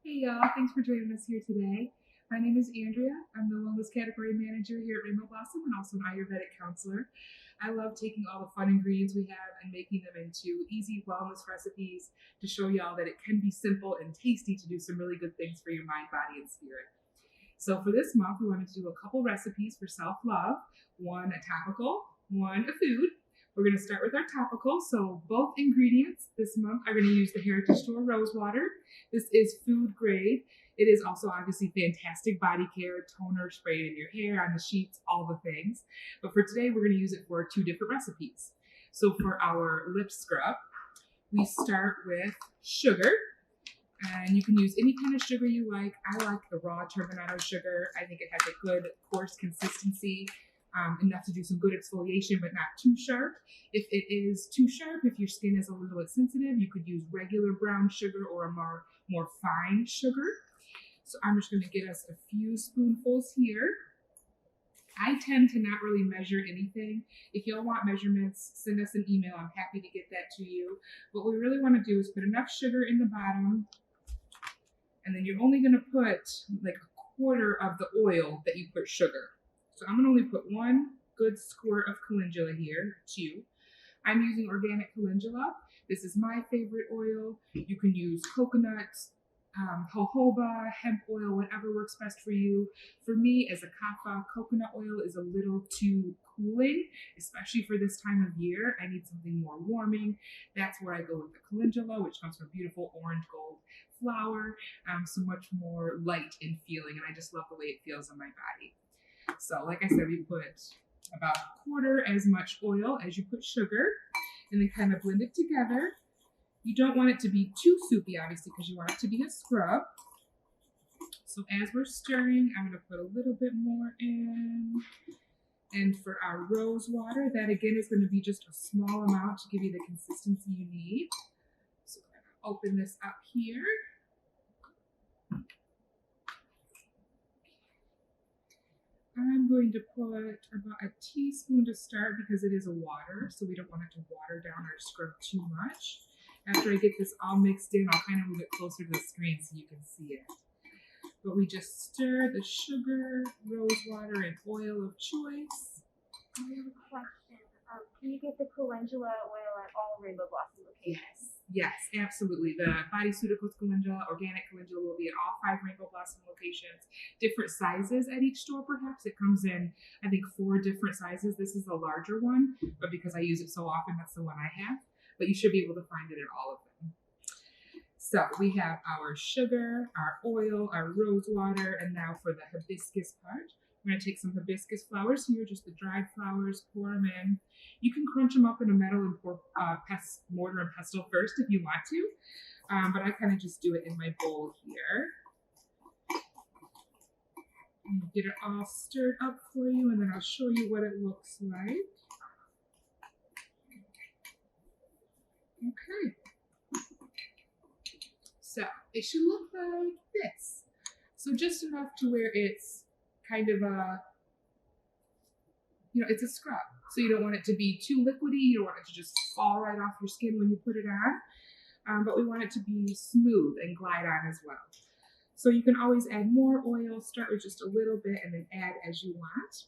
Hey y'all, thanks for joining us here today. My name is Andrea. I'm the Wellness Category Manager here at Rainbow Blossom and also an Ayurvedic Counselor. I love taking all the fun ingredients we have and making them into easy wellness recipes to show y'all that it can be simple and tasty to do some really good things for your mind, body, and spirit. So for this month, we wanted to do a couple recipes for self-love, one a topical, one a food. We're going to start with our topical. So both ingredients this month are going to use the Heritage Store Rosewater. This is food grade. It is also obviously fantastic body care, toner, sprayed in your hair, on the sheets, all the things. But for today, we're going to use it for two different recipes. So for our lip scrub, we start with sugar. And you can use any kind of sugar you like. I like the raw turbinado sugar. I think it has a good coarse consistency, enough to do some good exfoliation, but not too sharp. If it is too sharp, if your skin is a little bit sensitive, you could use regular brown sugar or a more fine sugar. So I'm just going to get us a few spoonfuls here. I tend to not really measure anything. If y'all want measurements, send us an email. I'm happy to get that to you. What we really want to do is put enough sugar in the bottom, and then you're only going to put like a quarter of the oil that you put sugar. So I'm going to only put one good squirt of calendula here, two. I'm using organic calendula. This is my favorite oil. You can use coconut, jojoba, hemp oil, whatever works best for you. For me, as a kapha, coconut oil is a little too cooling, especially for this time of year. I need something more warming. That's where I go with the calendula, which comes from beautiful orange gold flower, so much more light in feeling, and I just love the way it feels on my body. So like I said, we put about a quarter as much oil as you put sugar, and then kind of blend it together. You don't want it to be too soupy, obviously, because you want it to be a scrub. So as we're stirring, I'm going to put a little bit more in. And for our rose water, that again is going to be just a small amount to give you the consistency you need. So I'm going to open this up here. I'm going to put about a teaspoon to start because it is a water, so we don't want it to water down our scrub too much. After I get this all mixed in, I'll kind of move it closer to the screen so you can see it. But we just stir the sugar, rose water, and oil of choice. I have a question. Can you get the calendula oil at all Rainbow Blossom locations? Yes, absolutely. The Bodyceuticals calendula, organic calendula will be at all 5 Rainbow Blossom locations. Different sizes at each store, perhaps. It comes in, I think, 4 different sizes. This is the larger one, but because I use it so often, that's the one I have. But you should be able to find it at all of them. So we have our sugar, our oil, our rose water, and now for the hibiscus part. I'm going to take some hibiscus flowers here, just the dried flowers, pour them in. You can crunch them up in a metal and pour mortar and pestle first if you want to, but I kind of just do it in my bowl here. And get it all stirred up for you, and then I'll show you what it looks like. Okay. So it should look like this. So just enough to where it's kind of a, it's a scrub. So you don't want it to be too liquidy. You don't want it to just fall right off your skin when you put it on. But we want it to be smooth and glide on as well. So you can always add more oil, start with just a little bit, and then add as you want.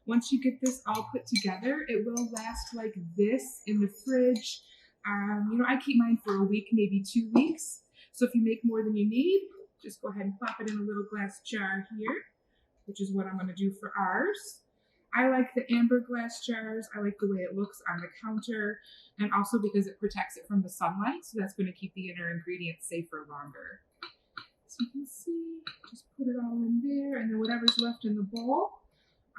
Once you get this all put together, it will last like this in the fridge. I keep mine for a week, maybe 2 weeks. So if you make more than you need, just go ahead and plop it in a little glass jar here, which is what I'm going to do for ours. I like the amber glass jars. I like the way it looks on the counter, and also because it protects it from the sunlight, so that's going to keep the inner ingredients safer longer. So you can see, just put it all in there, and then whatever's left in the bowl,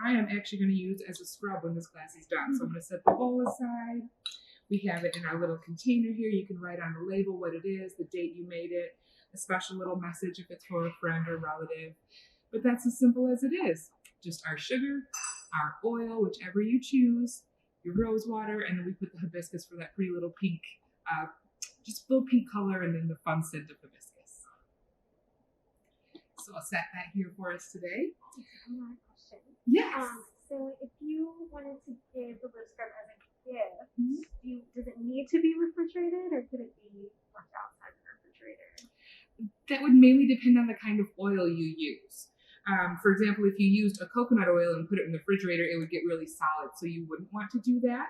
I am actually going to use as a scrub when this glass is done. So I'm going to set the bowl aside. We have it in our little container here. You can write on the label what it is, the date you made it, a special little message if it's for a friend or relative. But that's as simple as it is. Just our sugar, our oil, whichever you choose, your rose water, and then we put the hibiscus for that pretty little pink, just little pink color, and then the fun scent of hibiscus. So I'll set that here for us today. One more question. Yes. So if you wanted to give the lip scrub as a gift, does it need to be refrigerated, or could it be left outside the refrigerator? That would mainly depend on the kind of oil you use. For example, if you used a coconut oil and put it in the refrigerator, it would get really solid, so you wouldn't want to do that.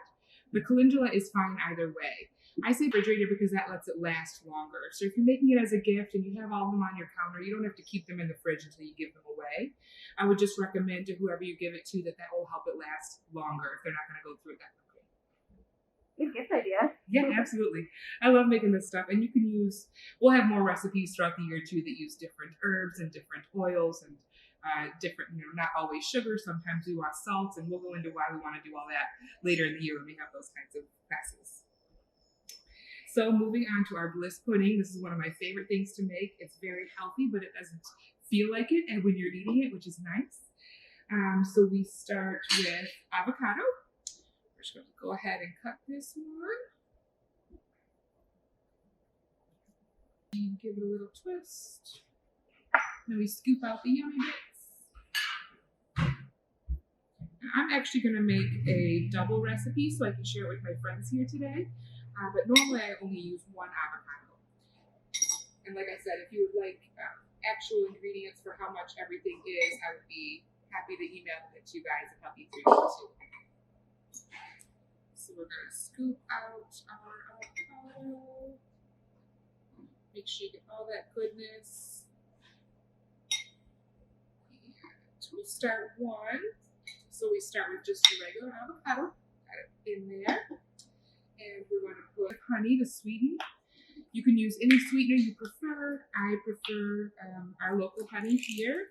The calendula is fine either way. I say refrigerator because that lets it last longer. So if you're making it as a gift and you have all of them on your counter, you don't have to keep them in the fridge until you give them away. I would just recommend to whoever you give it to that will help it last longer if they're not going to go through it that quickly. Good gift idea. Yeah, absolutely. I love making this stuff. And you can we'll have more recipes throughout the year too that use different herbs and different oils and different, not always sugar. Sometimes we want salts, and we'll go into why we want to do all that later in the year when we have those kinds of classes. So moving on to our bliss pudding. This is one of my favorite things to make. It's very healthy, but it doesn't feel like it and when you're eating it, which is nice. So we start with avocado. We're just going to go ahead and cut this one. And give it a little twist. Then we scoop out the yummy bits. I'm actually going to make a double recipe so I can share it with my friends here today. But normally I only use one avocado. And like I said, if you would like actual ingredients for how much everything is, I would be happy to email it to you guys and help you through it too. So we're going to scoop out our avocado. Make sure you get all that goodness. And we'll start one. So we start with just a regular avocado. Got it in there. And we're going to put honey to sweeten. You can use any sweetener you prefer. I prefer our local honey here,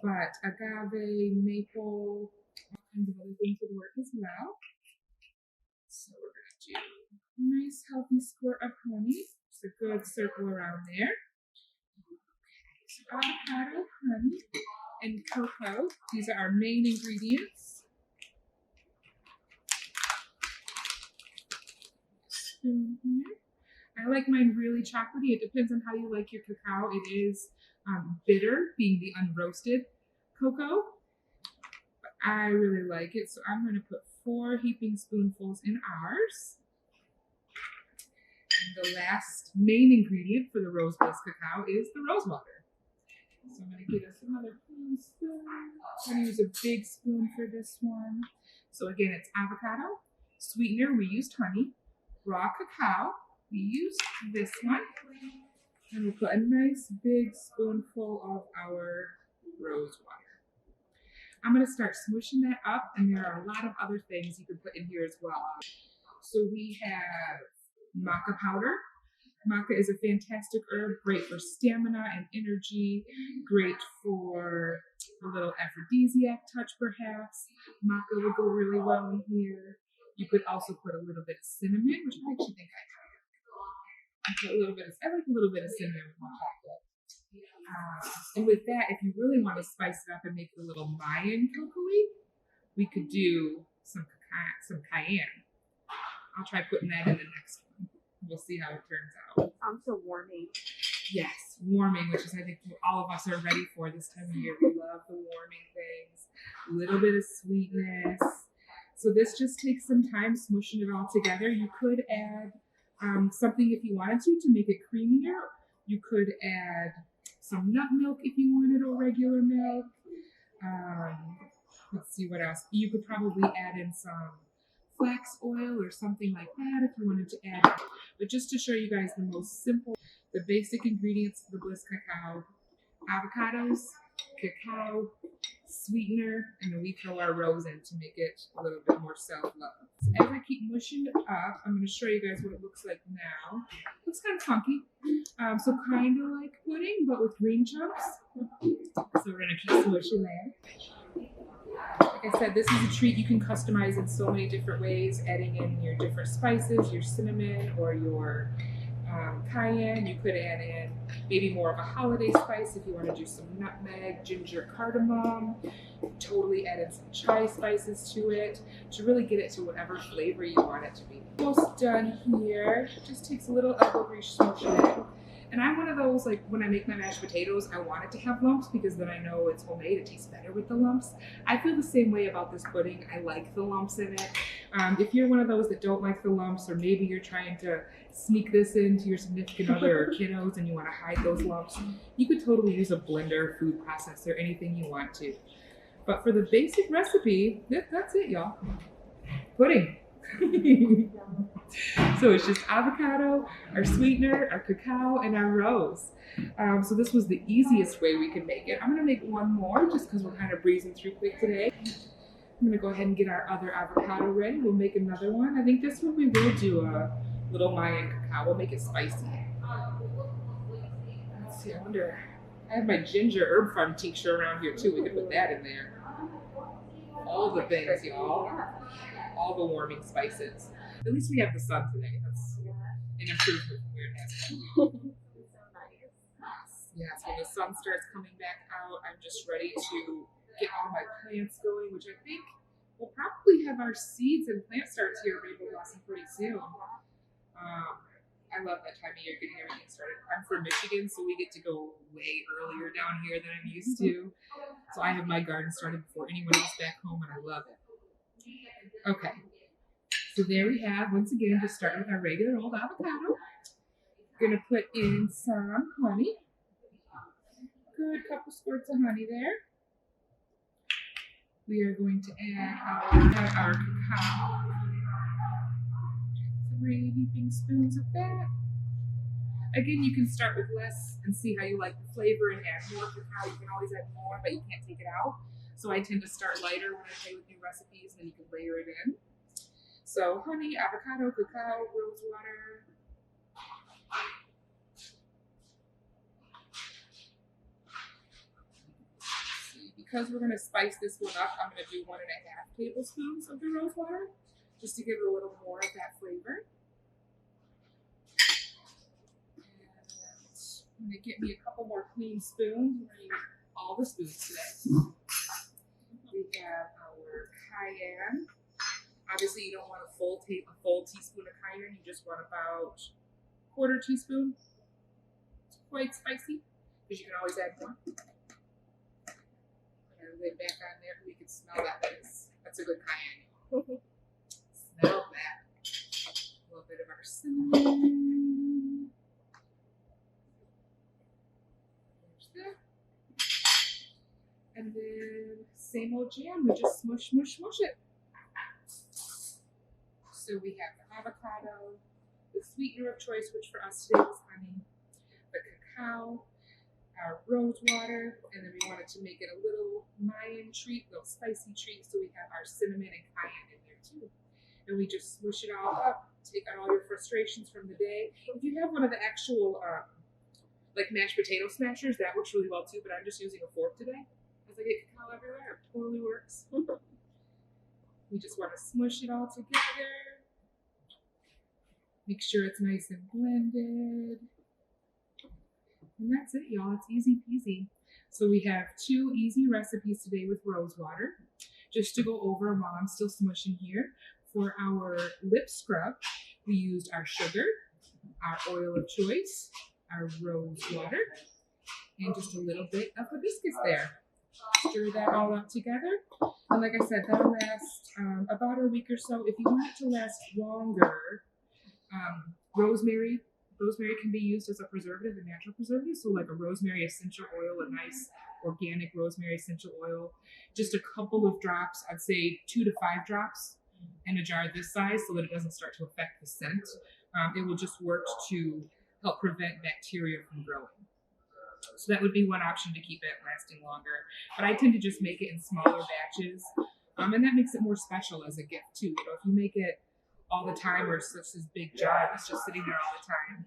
but agave, maple, all kinds of other things would work as well. So we're going to do a nice healthy squirt of honey. Just a good circle around there. Okay, so avocado, honey, and cocoa. These are our main ingredients. Spoon here. I like mine really chocolatey. It depends on how you like your cacao. It is bitter, being the unroasted cocoa. But I really like it, so I'm going to put 4 heaping spoonfuls in ours. And the last main ingredient for the Rose Bliss cacao is the rosewater. So I'm going to get us another clean spoon. I'm going to use a big spoon for this one. So again, it's avocado. Sweetener, we used honey. Raw cacao, we used this one. And we'll put a nice big spoonful of our rose water. I'm going to start smooshing that up, and there are a lot of other things you can put in here as well. So we have maca powder. Maca is a fantastic herb, great for stamina and energy, great for a little aphrodisiac touch perhaps. Maca would go really well in here. You could also put a little bit of cinnamon, which I actually think I have. I like a little bit of cinnamon with my chocolate. And with that, if you really want to spice it up and make it a little Mayan cocoa-y, we could do some cayenne. I'll try putting that in the next one. We'll see how it turns out. Sounds so warming. Yes, warming, which is I think what all of us are ready for this time of year. We love the warming things. A little bit of sweetness. So this just takes some time smooshing it all together. You could add something if you wanted to make it creamier. You could add some nut milk if you wanted, or regular milk. Let's see what else. You could probably add in some flax oil or something like that if you wanted to add it. But just to show you guys the most simple, the basic ingredients of the Bliss cacao: avocados, cacao, sweetener, and then we throw our rose in to make it a little bit more self-love. So as I keep mushing it up, I'm going to show you guys what it looks like now. Looks kind of funky. So kind of like pudding, but with green chunks. So we're going to keep smushing there. Like I said, this is a treat you can customize in so many different ways, adding in your different spices, your cinnamon or your cayenne. You could add in maybe more of a holiday spice if you want to do some nutmeg, ginger, cardamom. Totally add in some chai spices to it to really get it to whatever flavor you want it to be. Almost done here. It just takes a little elbow grease smushing it. And I'm one of those, like, when I make my mashed potatoes, I want it to have lumps because then I know it's homemade. It tastes better with the lumps. I feel the same way about this pudding. I like the lumps in it. If you're one of those that don't like the lumps, or maybe you're trying to sneak this into your significant other or kiddos and you want to hide those lumps, you could totally use a blender, food processor, anything you want to. But for the basic recipe, that's it, y'all. Pudding. So it's just avocado, our sweetener, our cacao, and our rose. So this was the easiest way we could make it. I'm gonna make one more just because we're kind of breezing through quick today. I'm gonna go ahead and get our other avocado ready. We'll make another one. I think this one we will do a little Mayan cacao. We'll make it spicy. Let's see, I wonder, I have my ginger herb farm tincture around here too. We could put that in there. All the things, y'all. All the warming spices. At least we have the sun today. That's an improvement from where it has been. Yes, when the sun starts coming back out, I'm just ready to get all my plants going, which I think we'll probably have our seeds and plant starts here at Rainbow Blossom pretty soon. I love that time of year getting everything started. I'm from Michigan, so we get to go way earlier down here than I'm used to. So I have my garden started before anyone else back home, and I love it. Okay, so there we have, once again, just start with our regular old avocado. Gonna put in some honey. Good couple squirts of honey there. We are going to add our cacao. 3 heaping spoons of that. Again, you can start with less and see how you like the flavor and add more cacao. You can always add more, but you can't take it out. So I tend to start lighter when I play with new recipes, and then you can layer it in. So honey, avocado, cacao, rose water. Because we're going to spice this one up, I'm going to do 1.5 tablespoons of the rose water, just to give it a little more of that flavor. And I'm going to get me a couple more clean spoons. We're going to use all the spoons today. We have our cayenne. Obviously, you don't want a full teaspoon of cayenne. You just want about 1/4 teaspoon. It's quite spicy, because you can always add more. Lid back on there, we can smell that. That's a good cayenne. Smell that. A little bit of our cinnamon. There's that. And then same old jam, we just smush it. So we have the avocado, the sweetener of choice, which for us today was honey, the cacao, our rose water, and then we wanted to make it a little Mayan treat, a little spicy treat, so we have our cinnamon and cayenne in there too. And we just smush it all up, take out all your frustrations from the day. If you have one of the actual like mashed potato smashers, that works really well too, but I'm just using a fork today. As I get cacao everywhere, it totally works. We just want to smush it all together. Make sure it's nice and blended. And that's it, y'all. It's easy peasy. So we have 2 easy recipes today with rose water. Just to go over them while I'm still smushing here. For our lip scrub, we used our sugar, our oil of choice, our rose water, and just a little bit of hibiscus there. Stir that all up together. And like I said, that'll last about a week or so. If you want it to last longer, rosemary can be used as a preservative, a natural preservative. So like a rosemary essential oil, a nice organic rosemary essential oil, just a couple of drops, I'd say 2 to 5 drops in a jar this size so that it doesn't start to affect the scent. It will just work to help prevent bacteria from growing. So that would be one option to keep it lasting longer. But I tend to just make it in smaller batches. And that makes it more special as a gift too. You know, if you make it all the time or such this big jar that's just sitting there all the time,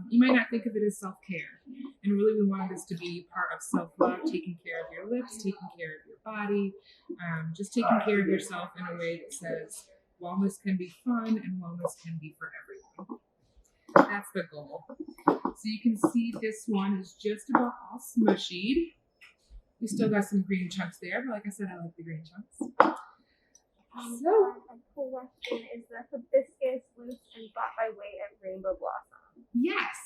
you might not think of it as self-care. And really we want this to be part of self-love, taking care of your lips, taking care of your body, just taking care of yourself in a way that says wellness can be fun and wellness can be for everyone. That's the goal. So you can see this one is just about all smushied. We still got some green chunks there, but like I said, I like the green chunks. So, a question, is the hibiscus loose and bought by way of Rainbow Blossom? Yes,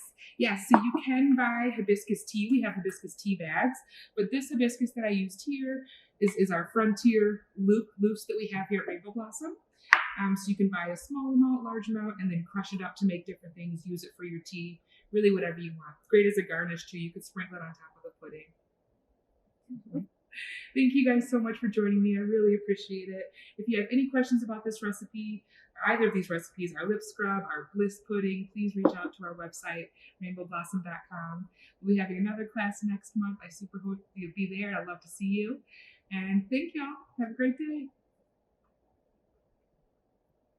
Yes, so you can buy hibiscus tea. We have hibiscus tea bags, but this hibiscus that I used here is our frontier loose that we have here at Rainbow Blossom. So you can buy a small amount, large amount, and then crush it up to make different things. Use it for your tea, really whatever you want. It's great as a garnish too. You could sprinkle it on top of the pudding. Thank you guys so much for joining me. I really appreciate it. If you have any questions about this recipe, or either of these recipes, our lip scrub, our bliss pudding, please reach out to our website, rainbowblossom.com. We'll be having another class next month. I super hope you'll be there. I'd love to see you. And thank y'all. Have a great day.